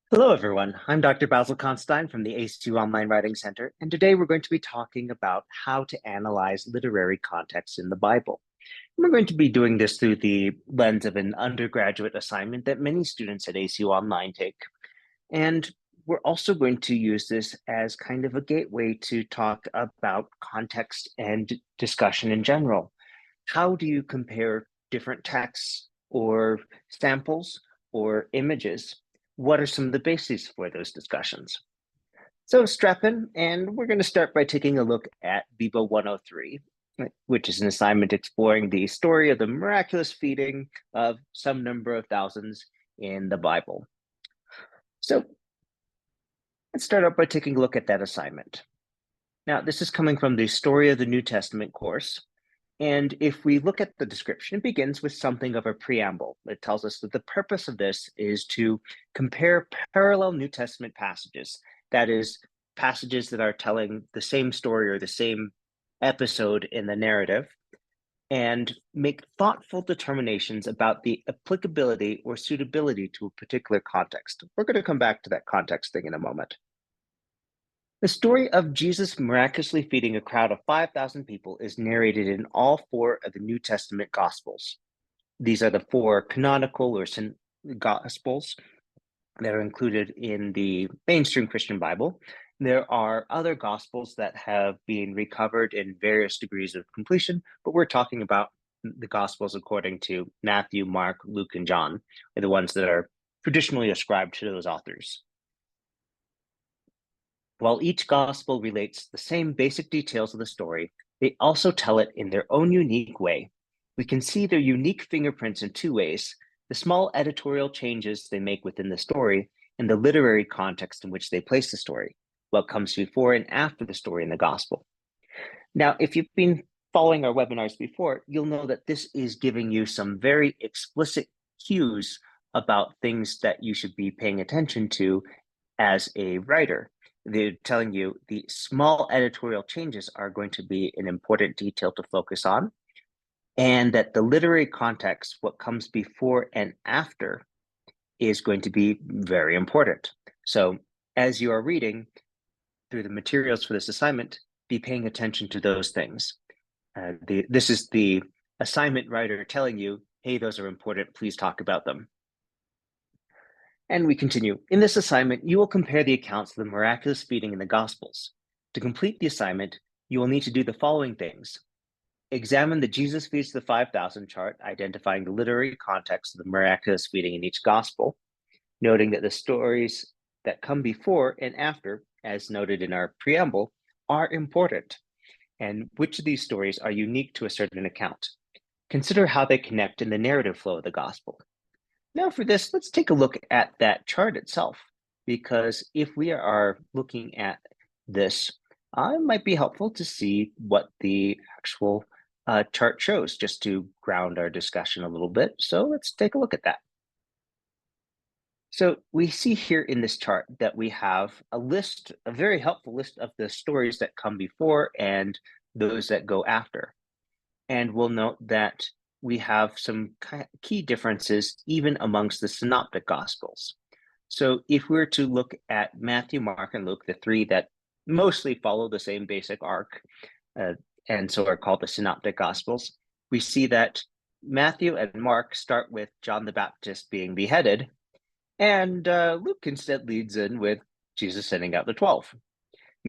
Hello, everyone. I'm Dr. Basil Constein from the ACU Online Writing Center, and today we're going to be talking about how to analyze literary context in the Bible. We're going to be doing this through the lens of an undergraduate assignment that many students at ACU Online take. And we're also going to use this as kind of a gateway to talk about context and discussion in general. How do you compare different texts or samples or images? What are some of the bases for those discussions? So strap in, and we're going to start by taking a look at BIBO 103, which is an assignment exploring the story of the miraculous feeding of some number of thousands in the Bible. So let's start out by taking a look at that assignment. Now, this is coming from the Story of the New Testament course. And if we look at the description, it begins with something of a preamble. It tells us that the purpose of this is to compare parallel New Testament passages, that is, passages that are telling the same story or the same episode in the narrative, and make thoughtful determinations about the applicability or suitability to a particular context. We're going to come back to that context thing in a moment. The story of Jesus miraculously feeding a crowd of 5,000 people is narrated in all four of the New Testament Gospels. These are the four canonical or Gospels that are included in the mainstream Christian Bible. There are other Gospels that have been recovered in various degrees of completion, but we're talking about the Gospels according to Matthew, Mark, Luke, and John, are the ones that are traditionally ascribed to those authors. While each gospel relates the same basic details of the story, they also tell it in their own unique way. We can see their unique fingerprints in two ways: the small editorial changes they make within the story and the literary context in which they place the story, what comes before and after the story in the gospel. Now, if you've been following our webinars before, you'll know that this is giving you some very explicit cues about things that you should be paying attention to as a writer. They're telling you the small editorial changes are going to be an important detail to focus on, and that the literary context, what comes before and after, is going to be very important. So as you are reading through the materials for this assignment, be paying attention to those things. This is the assignment writer telling you, hey, those are important, please talk about them. And we continue. In this assignment, you will compare the accounts of the miraculous feeding in the Gospels. To complete the assignment, you will need to do the following things. Examine the Jesus feeds the 5,000 chart, identifying the literary context of the miraculous feeding in each Gospel, noting that the stories that come before and after, as noted in our preamble, are important, and which of these stories are unique to a certain account. Consider how they connect in the narrative flow of the Gospel. Now for this, let's take a look at that chart itself, because if we are looking at this, it might be helpful to see what the actual chart shows, just to ground our discussion a little bit. So let's take a look at that. So we see here in this chart that we have a list, a very helpful list of the stories that come before and those that go after. And we'll note that we have some key differences even amongst the synoptic gospels. So if we were to look at Matthew, Mark, and Luke, the three that mostly follow the same basic arc, and so are called the synoptic gospels, we see that Matthew and Mark start with John the Baptist being beheaded, and Luke instead leads in with Jesus sending out the 12.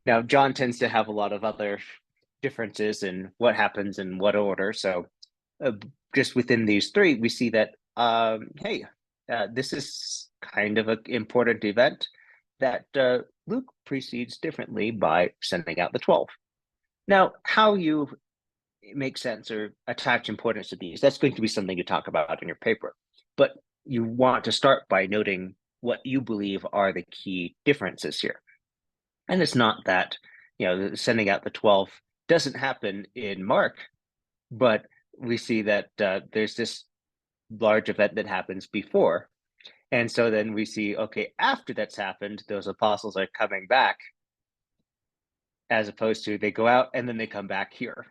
Now, John tends to have a lot of other differences in what happens in what order. So just within these three, we see that, hey, this is kind of an important event that Luke precedes differently by sending out the 12. Now, how you make sense or attach importance to these, that's going to be something you talk about in your paper. But you want to start by noting what you believe are the key differences here. And it's not that, sending out the 12 doesn't happen in Mark, but we see that there's this large event that happens before. And so then we see, okay, after that's happened, those apostles are coming back, as opposed to they go out and then they come back here.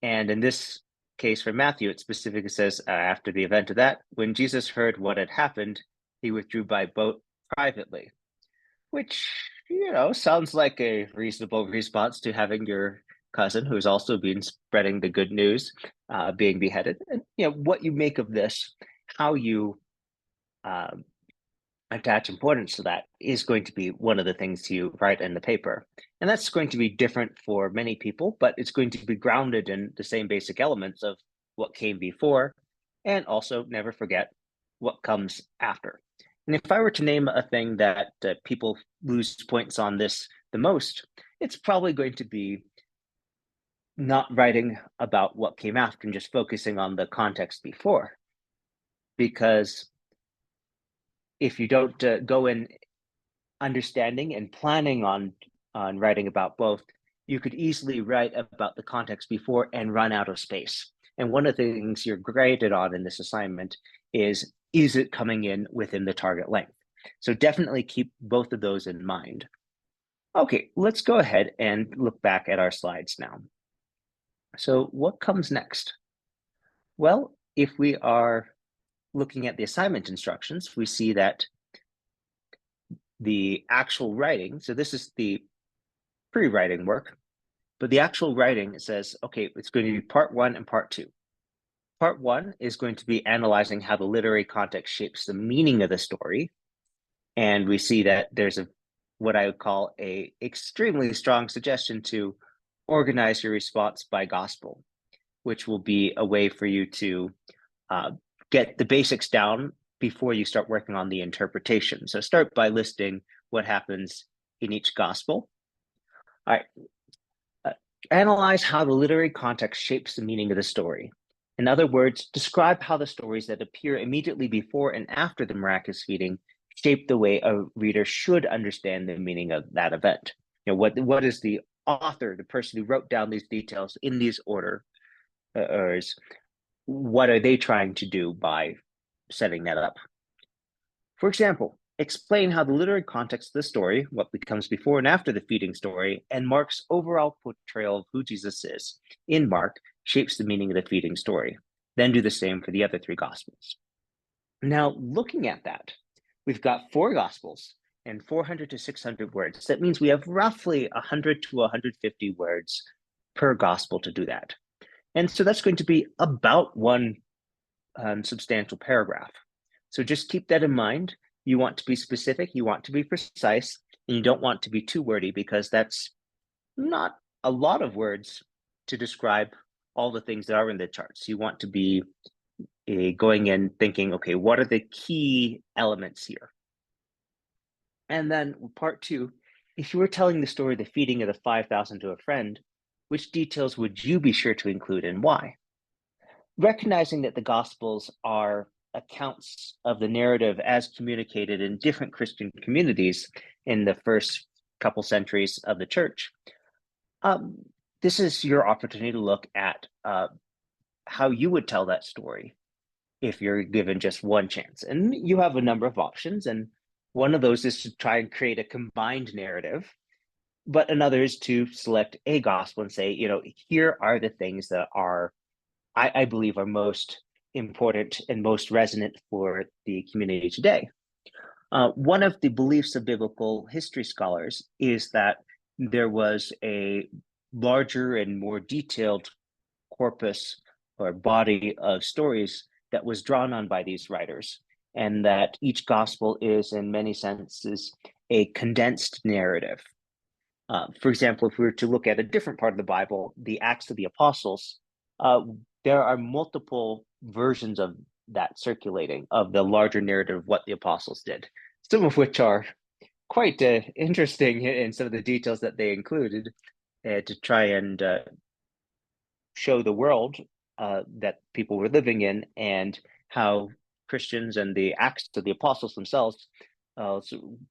And in this case for Matthew, it specifically says after the event of that, when Jesus heard what had happened, he withdrew by boat privately, which, sounds like a reasonable response to having your cousin, who's also been spreading the good news, being beheaded. And, what you make of this, how you um, attach importance to that is going to be one of the things you write in the paper. And that's going to be different for many people, but it's going to be grounded in the same basic elements of what came before, and also never forget what comes after. And if I were to name a thing that people lose points on this the most, it's probably going to be not writing about what came after and just focusing on the context before. Because if you don't go in understanding and planning on writing about both, you could easily write about the context before and run out of space. And one of the things you're graded on in this assignment is it coming in within the target length? So definitely keep both of those in mind. Okay, let's go ahead and look back at our slides now. So what comes next? Well, if we are looking at the assignment instructions, we see that the actual writing, so this is the pre-writing work, but the actual writing, it says, okay, it's going to be part 1 and part 2. Part 1 is going to be analyzing how the literary context shapes the meaning of the story. And we see that there's what I would call a extremely strong suggestion to organize your response by gospel, which will be a way for you to get the basics down before you start working on the interpretation. So start by listing what happens in each gospel. All right. Analyze how the literary context shapes the meaning of the story. In other words, describe how the stories that appear immediately before and after the miraculous feeding shape the way a reader should understand the meaning of that event. What is the author, the person who wrote down these details in these orders, what are they trying to do by setting that up? For example, explain how the literary context of the story, what becomes before and after the feeding story, and Mark's overall portrayal of who Jesus is in Mark shapes the meaning of the feeding story. Then do the same for the other 3 gospels. Now, looking at that, we've got 4 gospels and 400 to 600 words. That means we have roughly 100 to 150 words per gospel to do that. And so that's going to be about one substantial paragraph. So just keep that in mind. You want to be specific, you want to be precise, and you don't want to be too wordy, because that's not a lot of words to describe all the things that are in the charts. You want to be going in thinking, okay, what are the key elements here? And then part 2, if you were telling the story of the feeding of the 5,000 to a friend, which details would you be sure to include and why? Recognizing that the Gospels are accounts of the narrative as communicated in different Christian communities in the first couple centuries of the church, this is your opportunity to look at how you would tell that story if you're given just one chance. And you have a number of options, and one of those is to try and create a combined narrative, but another is to select a gospel and say, here are the things that are, I believe, are most important and most resonant for the community today. One of the beliefs of biblical history scholars is that there was a larger and more detailed corpus or body of stories that was drawn on by these writers, and that each gospel is, in many senses, a condensed narrative. For example, if we were to look at a different part of the Bible, the Acts of the Apostles, there are multiple versions of that circulating, of the larger narrative of what the apostles did, some of which are quite interesting in some of the details that they included to try and show the world that people were living in, and how Christians and the Acts of the Apostles themselves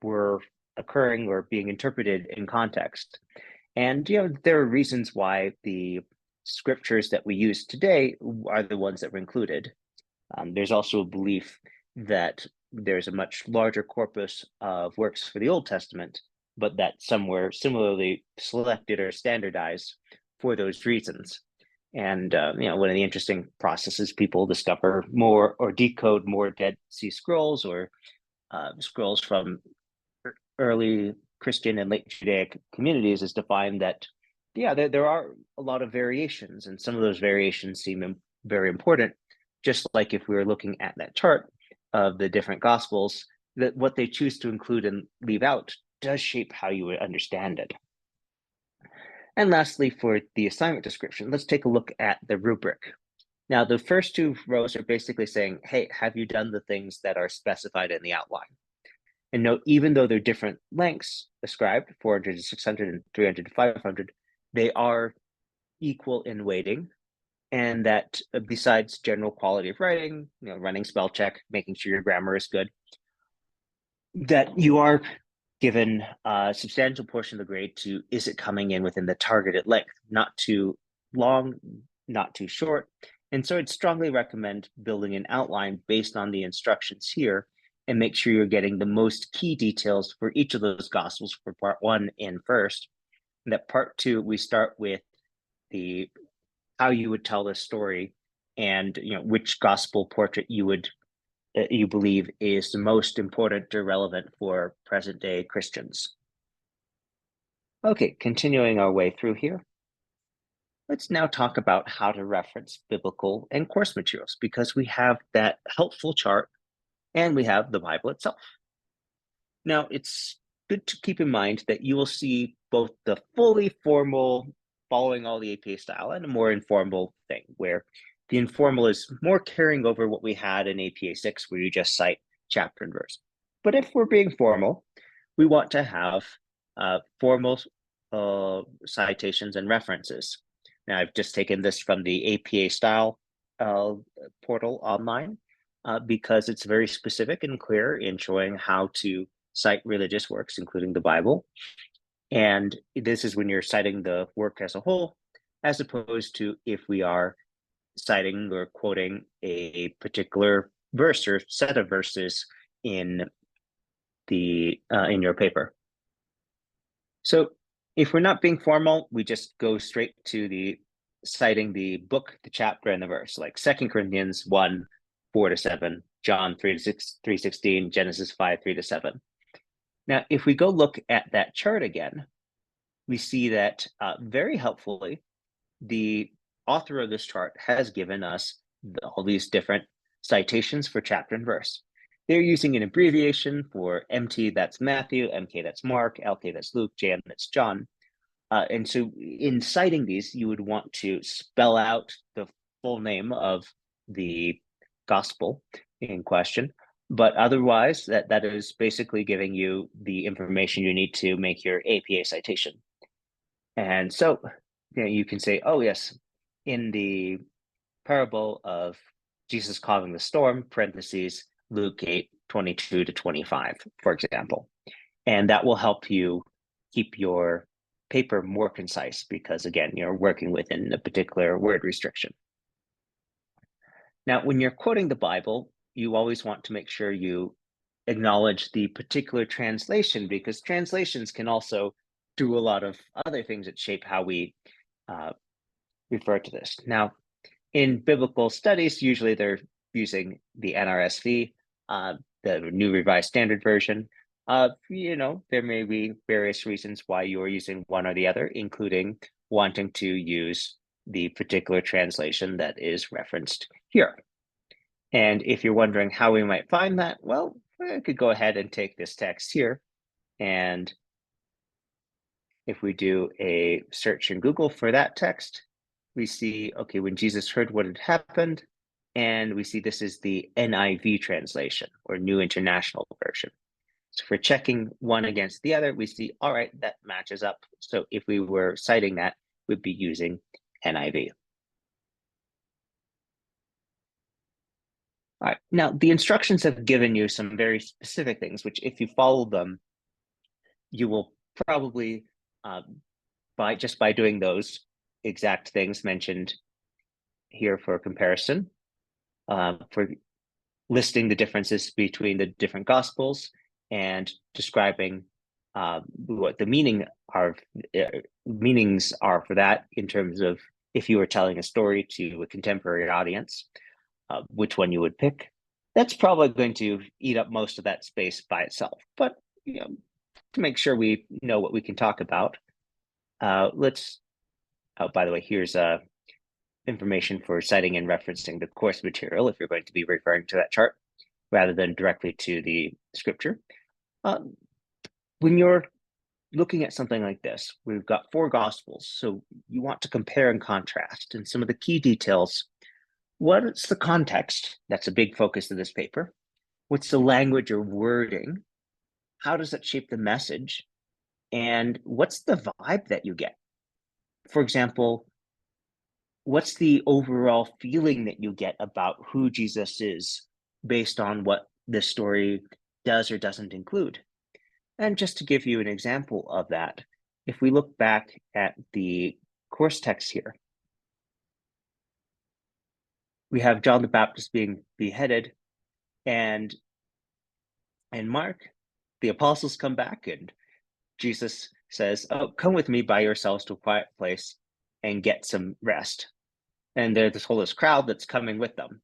were occurring or being interpreted in context. And there are reasons why the scriptures that we use today are the ones that were included. There's also a belief that there's a much larger corpus of works for the Old Testament, but that some were similarly selected or standardized for those reasons. And one of the interesting processes, people discover more or decode more Dead Sea Scrolls, or scrolls from early Christian and late Judaic communities is defined that, yeah, there are a lot of variations, and some of those variations seem very important. Just like if we were looking at that chart of the different Gospels, that what they choose to include and leave out does shape how you would understand it. And lastly, for the assignment description, let's take a look at the rubric. Now, the first two rows are basically saying, hey, have you done the things that are specified in the outline? And note, even though they're different lengths ascribed, 400 to 600 and 300 to 500, they are equal in weighting. And that besides general quality of writing, running spell check, making sure your grammar is good, that you are given a substantial portion of the grade to, is it coming in within the targeted length, not too long, not too short. And so I'd strongly recommend building an outline based on the instructions here and make sure you're getting the most key details for each of those Gospels for part one in first. And that part two, we start with the how you would tell this story and which Gospel portrait you believe is the most important or relevant for present day Christians. Okay, continuing our way through here. Let's now talk about how to reference biblical and course materials, because we have that helpful chart and we have the Bible itself. Now, it's good to keep in mind that you will see both the fully formal, following all the APA style, and a more informal thing, where the informal is more carrying over what we had in APA 6, where you just cite chapter and verse. But if we're being formal, we want to have formal citations and references. Now, I've just taken this from the APA style portal online because it's very specific and clear in showing how to cite religious works, including the Bible. And this is when you're citing the work as a whole, as opposed to if we are citing or quoting a particular verse or set of verses in your paper. So if we're not being formal, we just go straight to the citing the book, the chapter, and the verse, like 2 Corinthians 1, 4 to 7, John 3 to 6, 3:16, Genesis 5, 3 to 7. Now, if we go look at that chart again, we see that very helpfully, the author of this chart has given us all these different citations for chapter and verse. They're using an abbreviation for MT, that's Matthew, MK, that's Mark, LK, that's Luke, JM, that's John. And so in citing these, you would want to spell out the full name of the gospel in question. But otherwise, that is basically giving you the information you need to make your APA citation. And so you can say, oh, yes, in the parable of Jesus calming the storm, parentheses, Luke 8, 22 to 25, for example. And that will help you keep your paper more concise because, again, you're working within a particular word restriction. Now, when you're quoting the Bible, you always want to make sure you acknowledge the particular translation, because translations can also do a lot of other things that shape how we refer to this. Now, in biblical studies, usually they're using the NRSV, the New Revised Standard Version. There may be various reasons why you're using one or the other, including wanting to use the particular translation that is referenced here. And if you're wondering how we might find that, well, I could go ahead and take this text here. And if we do a search in Google for that text, we see, okay, when Jesus heard what had happened, and we see this is the NIV translation, or New International Version. So if we're checking one against the other, we see, all right, that matches up. So if we were citing that, we'd be using NIV. All right, now the instructions have given you some very specific things, which if you follow them, you will probably, by doing those exact things mentioned here for comparison, for listing the differences between the different Gospels and describing what the meanings are for that in terms of if you were telling a story to a contemporary audience, which one you would pick. That's probably going to eat up most of that space by itself. But to make sure we know what we can talk about, let's. Oh, by the way, here's information for citing and referencing the course material if you're going to be referring to that chart rather than directly to the scripture. When you're looking at something like this, we've got 4 gospels, so you want to compare and contrast. And some of the key details: what's the context? That's a big focus of this paper. What's the language or wording? How does it shape the message? And what's the vibe that you get? For example, what's the overall feeling that you get about who Jesus is based on what this story does or doesn't include? And just to give you an example of that, if we look back at the course text here, we have John the Baptist being beheaded, and in Mark, the apostles come back and Jesus says, "Oh, come with me by yourselves to a quiet place and get some rest." And there's this crowd that's coming with them.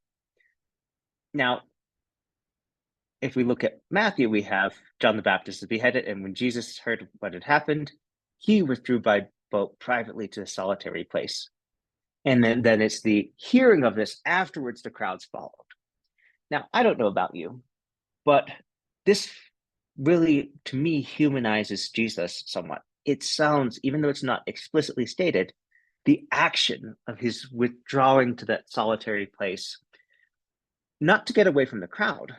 Now, if we look at Matthew, we have John the Baptist is beheaded, and when Jesus heard what had happened, he withdrew by boat privately to a solitary place. And then it's the hearing of this afterwards, the crowds followed. Now, I don't know about you, but this really, to me, humanizes Jesus somewhat. It sounds, even though it's not explicitly stated, the action of his withdrawing to that solitary place, not to get away from the crowd,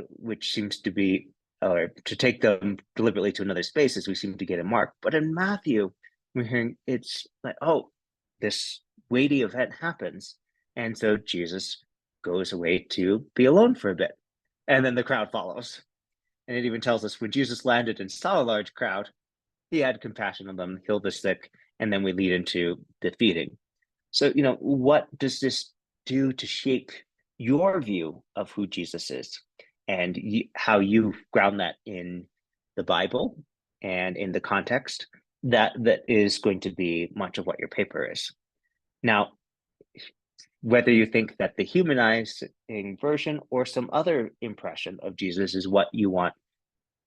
which seems to be, or to take them deliberately to another space, as we seem to get in Mark. But in Matthew, we're hearing it's like, oh, this weighty event happens, and so Jesus goes away to be alone for a bit, and then the crowd follows. And it even tells us when Jesus landed and saw a large crowd, he had compassion on them, healed the sick, and then we lead into the feeding. So, what does this do to shape your view of who Jesus is and how you ground that in the Bible and in the context? That is going to be much of what your paper is. Now, whether you think that the humanizing version or some other impression of Jesus is what you want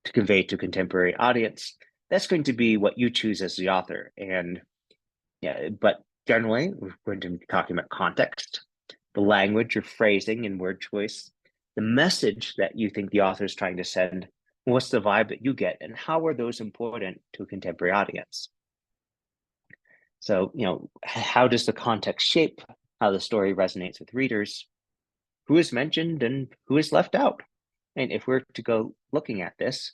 to convey to a contemporary audience, that's going to be what you choose as the author. And but generally, we're going to be talking about context, the language or phrasing and word choice, the message that you think the author is trying to send, what's the vibe that you get, and how are those important to a contemporary audience? So, how does the context shape how the story resonates with readers? Who is mentioned and who is left out? And if we're to go looking at this,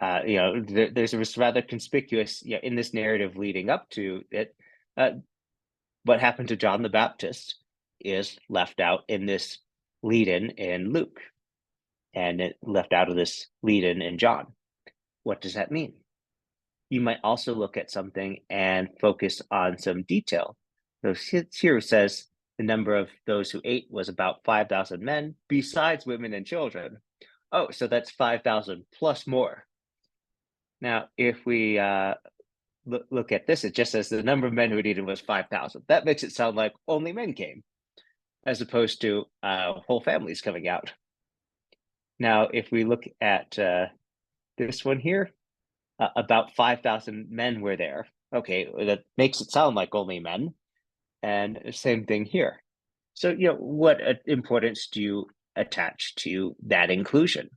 there's a rather conspicuous, in this narrative leading up to it, what happened to John the Baptist is left out in this lead-in in Luke, and it left out of this lead-in in John. What does that mean? You might also look at something and focus on some detail. So here it says the number of those who ate was about 5,000 men, besides women and children. Oh, so that's 5,000 plus more. Now, if we look at this, it just says the number of men who had eaten was 5,000. That makes it sound like only men came, as opposed to whole families coming out. Now, if we look at this one here, about 5,000 men were there. Okay, that makes it sound like only men. And same thing here. So, what importance do you attach to that inclusion?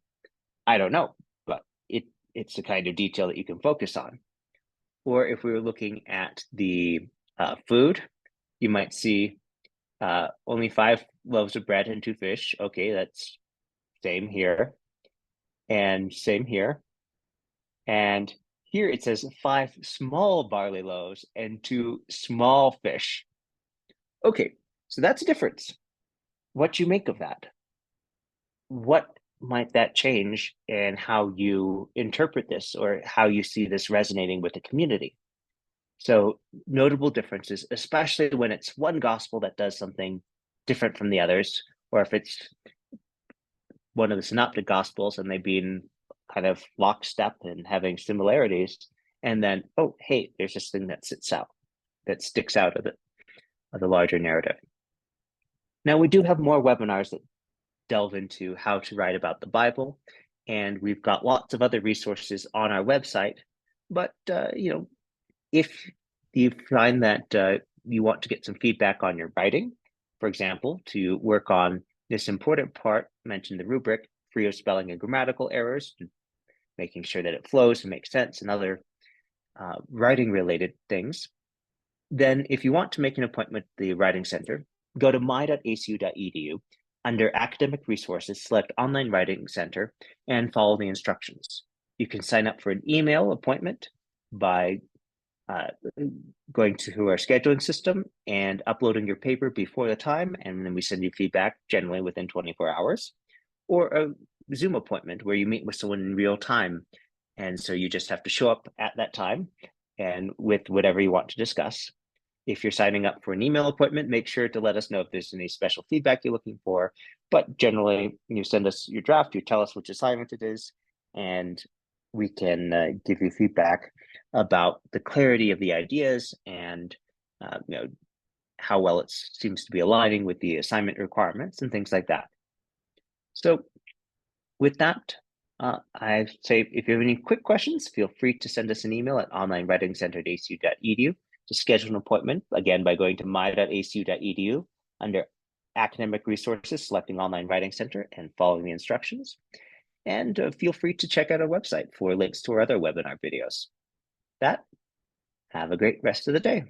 I don't know, but it's the kind of detail that you can focus on. Or if we were looking at the food, you might see only 5 loaves of bread and 2 fish. Okay, that's same here and same here. And here it says 5 small barley loaves and 2 small fish. Okay, so that's a difference. What you make of that? What might that change in how you interpret this or how you see this resonating with the community? So notable differences, especially when it's one gospel that does something different from the others, or if it's one of the synoptic gospels and they've been kind of lockstep and having similarities, and then, oh, hey, there's this thing that sticks out of the larger narrative. Now, we do have more webinars that delve into how to write about the Bible. And we've got lots of other resources on our website. But, if you find that you want to get some feedback on your writing, for example, to work on this important part, mention the rubric, free of spelling and grammatical errors, making sure that it flows and makes sense, and other writing related things, then if you want to make an appointment at the Writing Center, go to my.acu.edu. Under Academic Resources, select Online Writing Center and follow the instructions. You can sign up for an email appointment by going to our scheduling system and uploading your paper before the time, and then we send you feedback generally within 24 hours, or a Zoom appointment where you meet with someone in real time. And so you just have to show up at that time and with whatever you want to discuss. If you're signing up for an email appointment, make sure to let us know if there's any special feedback you're looking for. But generally, you send us your draft, you tell us which assignment it is, and we can give you feedback about the clarity of the ideas and how well it seems to be aligning with the assignment requirements and things like that. So with that, I say if you have any quick questions, feel free to send us an email at onlinewritingcenter@acu.edu to schedule an appointment, again, by going to my.acu.edu under Academic Resources, selecting Online Writing Center and following the instructions. And feel free to check out our website for links to our other webinar videos. Have a great rest of the day.